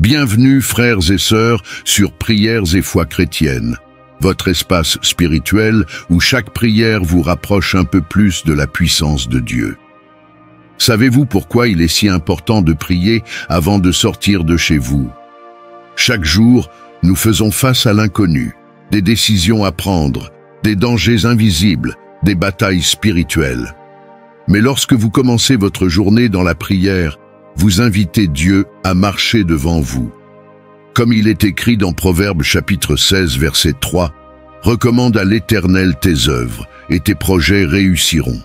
Bienvenue, frères et sœurs, sur Prières et Foi chrétienne, votre espace spirituel où chaque prière vous rapproche un peu plus de la puissance de Dieu. Savez-vous pourquoi il est si important de prier avant de sortir de chez vous? Chaque jour, nous faisons face à l'inconnu, des décisions à prendre, des dangers invisibles, des batailles spirituelles. Mais lorsque vous commencez votre journée dans la prière, vous invitez Dieu à marcher devant vous. Comme il est écrit dans Proverbes chapitre 16, verset 3, « Recommande à l'Éternel tes œuvres, et tes projets réussiront. »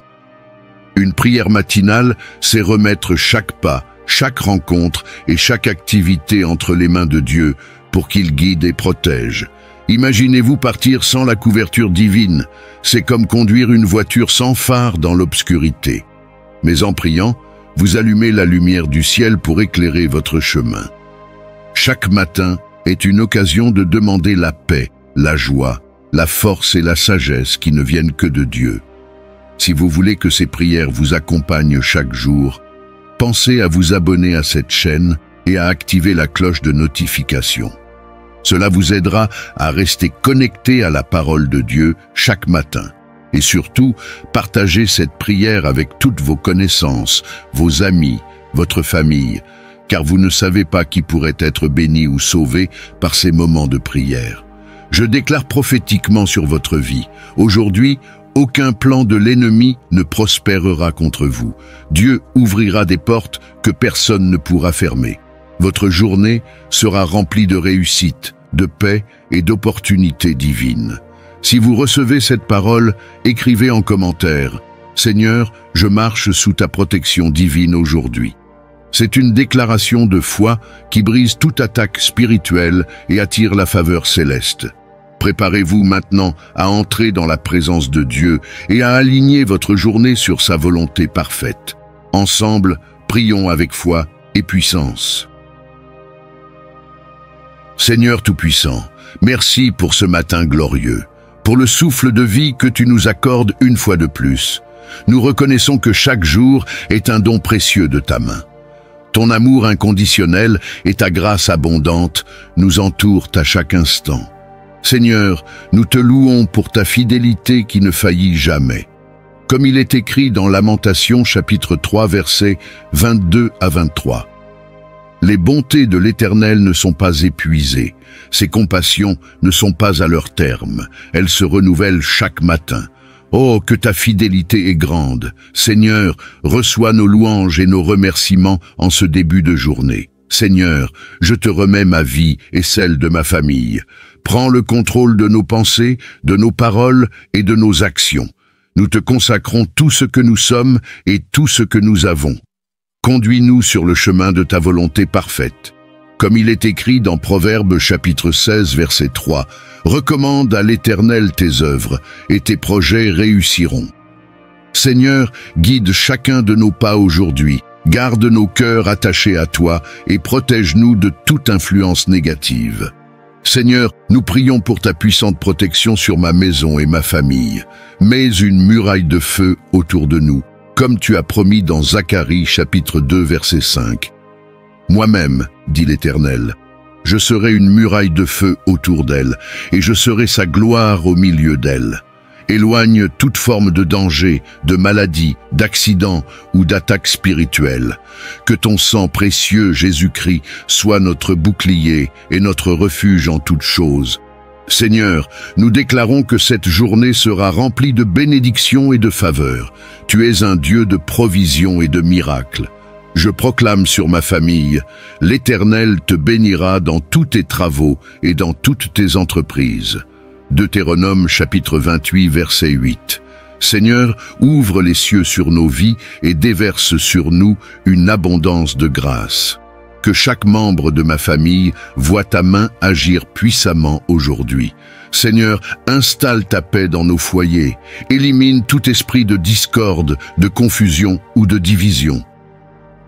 Une prière matinale, c'est remettre chaque pas, chaque rencontre et chaque activité entre les mains de Dieu pour qu'il guide et protège. Imaginez-vous partir sans la couverture divine. C'est comme conduire une voiture sans phare dans l'obscurité. Mais en priant, vous allumez la lumière du ciel pour éclairer votre chemin. Chaque matin est une occasion de demander la paix, la joie, la force et la sagesse qui ne viennent que de Dieu. Si vous voulez que ces prières vous accompagnent chaque jour, pensez à vous abonner à cette chaîne et à activer la cloche de notification. Cela vous aidera à rester connecté à la parole de Dieu chaque matin. Et surtout, partagez cette prière avec toutes vos connaissances, vos amis, votre famille, car vous ne savez pas qui pourrait être béni ou sauvé par ces moments de prière. Je déclare prophétiquement sur votre vie, aujourd'hui, aucun plan de l'ennemi ne prospérera contre vous. Dieu ouvrira des portes que personne ne pourra fermer. Votre journée sera remplie de réussite, de paix et d'opportunités divines. Si vous recevez cette parole, écrivez en commentaire « Seigneur, je marche sous ta protection divine aujourd'hui ». C'est une déclaration de foi qui brise toute attaque spirituelle et attire la faveur céleste. Préparez-vous maintenant à entrer dans la présence de Dieu et à aligner votre journée sur sa volonté parfaite. Ensemble, prions avec foi et puissance. Seigneur Tout-Puissant, merci pour ce matin glorieux, pour le souffle de vie que tu nous accordes une fois de plus. Nous reconnaissons que chaque jour est un don précieux de ta main. Ton amour inconditionnel et ta grâce abondante nous entourent à chaque instant. Seigneur, nous te louons pour ta fidélité qui ne faillit jamais. Comme il est écrit dans Lamentations chapitre 3 versets 22 à 23. Les bontés de l'Éternel ne sont pas épuisées, ses compassions ne sont pas à leur terme, elles se renouvellent chaque matin. Oh, que ta fidélité est grande. Seigneur, reçois nos louanges et nos remerciements en ce début de journée. Seigneur, je te remets ma vie et celle de ma famille. Prends le contrôle de nos pensées, de nos paroles et de nos actions. Nous te consacrons tout ce que nous sommes et tout ce que nous avons. Conduis-nous sur le chemin de ta volonté parfaite. Comme il est écrit dans Proverbes chapitre 16 verset 3, « Recommande à l'Éternel tes œuvres, et tes projets réussiront. » Seigneur, guide chacun de nos pas aujourd'hui, garde nos cœurs attachés à toi et protège-nous de toute influence négative. Seigneur, nous prions pour ta puissante protection sur ma maison et ma famille. Mets une muraille de feu autour de nous, comme tu as promis dans Zacharie chapitre 2 verset 5. Moi-même, dit l'Éternel, je serai une muraille de feu autour d'elle, et je serai sa gloire au milieu d'elle. Éloigne toute forme de danger, de maladie, d'accident ou d'attaque spirituelle. Que ton sang précieux, Jésus-Christ, soit notre bouclier et notre refuge en toutes choses. Seigneur, nous déclarons que cette journée sera remplie de bénédictions et de faveurs. Tu es un Dieu de provision et de miracles. Je proclame sur ma famille, l'Éternel te bénira dans tous tes travaux et dans toutes tes entreprises. Deutéronome chapitre 28 verset 8. Seigneur, ouvre les cieux sur nos vies et déverse sur nous une abondance de grâce. Que chaque membre de ma famille voie ta main agir puissamment aujourd'hui. Seigneur, installe ta paix dans nos foyers. Élimine tout esprit de discorde, de confusion ou de division.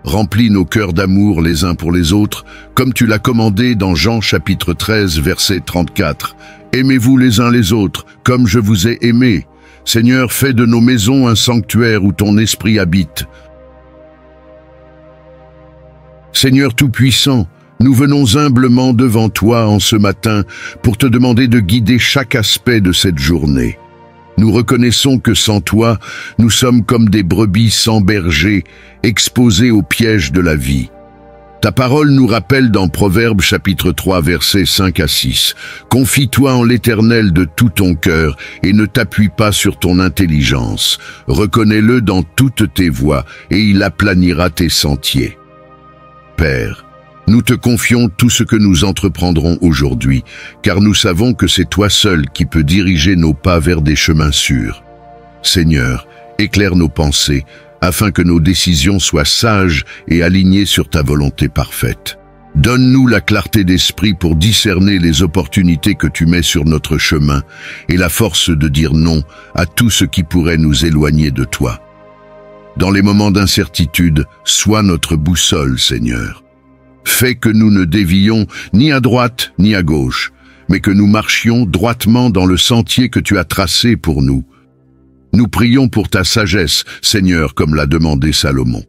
Remplis nos cœurs d'amour les uns pour les autres, comme tu l'as commandé dans Jean chapitre 13, verset 34. Aimez-vous les uns les autres, comme je vous ai aimés. Seigneur, fais de nos maisons un sanctuaire où ton esprit habite. Seigneur Tout-Puissant, Nous venons humblement devant toi en ce matin pour te demander de guider chaque aspect de cette journée. Nous reconnaissons que sans toi, nous sommes comme des brebis sans berger, exposés aux pièges de la vie. Ta parole nous rappelle dans Proverbes chapitre 3 versets 5 à 6. « Confie-toi en l'Éternel de tout ton cœur et ne t'appuie pas sur ton intelligence. Reconnais-le dans toutes tes voies et il aplanira tes sentiers. » Père, nous te confions tout ce que nous entreprendrons aujourd'hui, car nous savons que c'est toi seul qui peux diriger nos pas vers des chemins sûrs. Seigneur, éclaire nos pensées, afin que nos décisions soient sages et alignées sur ta volonté parfaite. Donne-nous la clarté d'esprit pour discerner les opportunités que tu mets sur notre chemin et la force de dire non à tout ce qui pourrait nous éloigner de toi. Dans les moments d'incertitude, sois notre boussole, Seigneur. Fais que nous ne dévions ni à droite ni à gauche, mais que nous marchions droitement dans le sentier que tu as tracé pour nous. Nous prions pour ta sagesse, Seigneur, comme l'a demandé Salomon.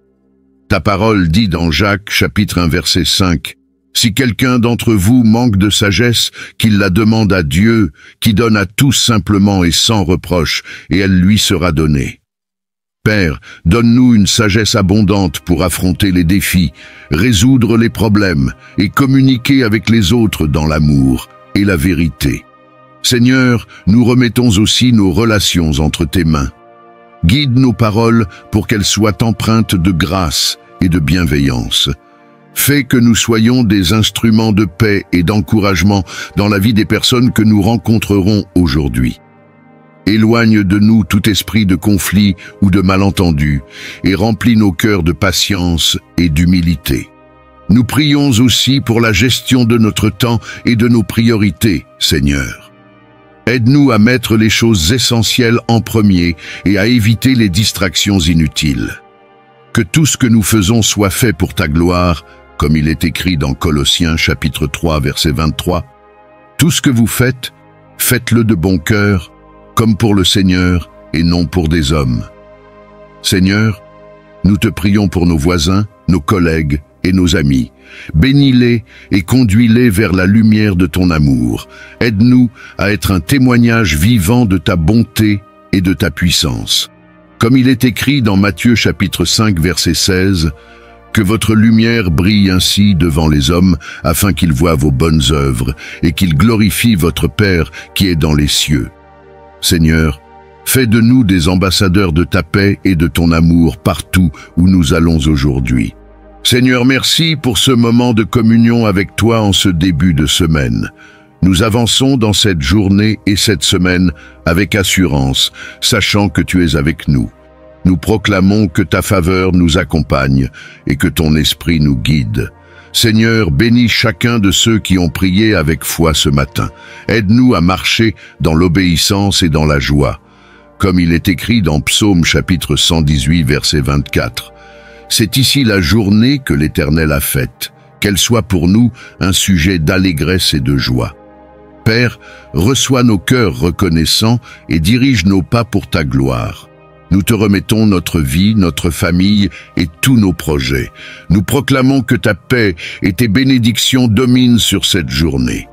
Ta parole dit dans Jacques, chapitre 1, verset 5, « Si quelqu'un d'entre vous manque de sagesse, qu'il la demande à Dieu, qui donne à tous simplement et sans reproche, et elle lui sera donnée. » Père, donne-nous une sagesse abondante pour affronter les défis, résoudre les problèmes et communiquer avec les autres dans l'amour et la vérité. Seigneur, nous remettons aussi nos relations entre tes mains. Guide nos paroles pour qu'elles soient empreintes de grâce et de bienveillance. Fais que nous soyons des instruments de paix et d'encouragement dans la vie des personnes que nous rencontrerons aujourd'hui. Éloigne de nous tout esprit de conflit ou de malentendu et remplis nos cœurs de patience et d'humilité. Nous prions aussi pour la gestion de notre temps et de nos priorités, Seigneur. Aide-nous à mettre les choses essentielles en premier et à éviter les distractions inutiles. Que tout ce que nous faisons soit fait pour ta gloire, comme il est écrit dans Colossiens chapitre 3 verset 23. Tout ce que vous faites, faites-le de bon cœur, comme pour le Seigneur et non pour des hommes. Seigneur, nous te prions pour nos voisins, nos collègues et nos amis. Bénis-les et conduis-les vers la lumière de ton amour. Aide-nous à être un témoignage vivant de ta bonté et de ta puissance. Comme il est écrit dans Matthieu chapitre 5 verset 16, « Que votre lumière brille ainsi devant les hommes, afin qu'ils voient vos bonnes œuvres et qu'ils glorifient votre Père qui est dans les cieux. » Seigneur, fais de nous des ambassadeurs de ta paix et de ton amour partout où nous allons aujourd'hui. Seigneur, merci pour ce moment de communion avec toi en ce début de semaine. Nous avançons dans cette journée et cette semaine avec assurance, sachant que tu es avec nous. Nous proclamons que ta faveur nous accompagne et que ton esprit nous guide. Seigneur, bénis chacun de ceux qui ont prié avec foi ce matin. Aide-nous à marcher dans l'obéissance et dans la joie. Comme il est écrit dans Psaume chapitre 118, verset 24. C'est ici la journée que l'Éternel a faite, qu'elle soit pour nous un sujet d'allégresse et de joie. Père, reçois nos cœurs reconnaissants et dirige nos pas pour ta gloire. Nous te remettons notre vie, notre famille et tous nos projets. Nous proclamons que ta paix et tes bénédictions dominent sur cette journée.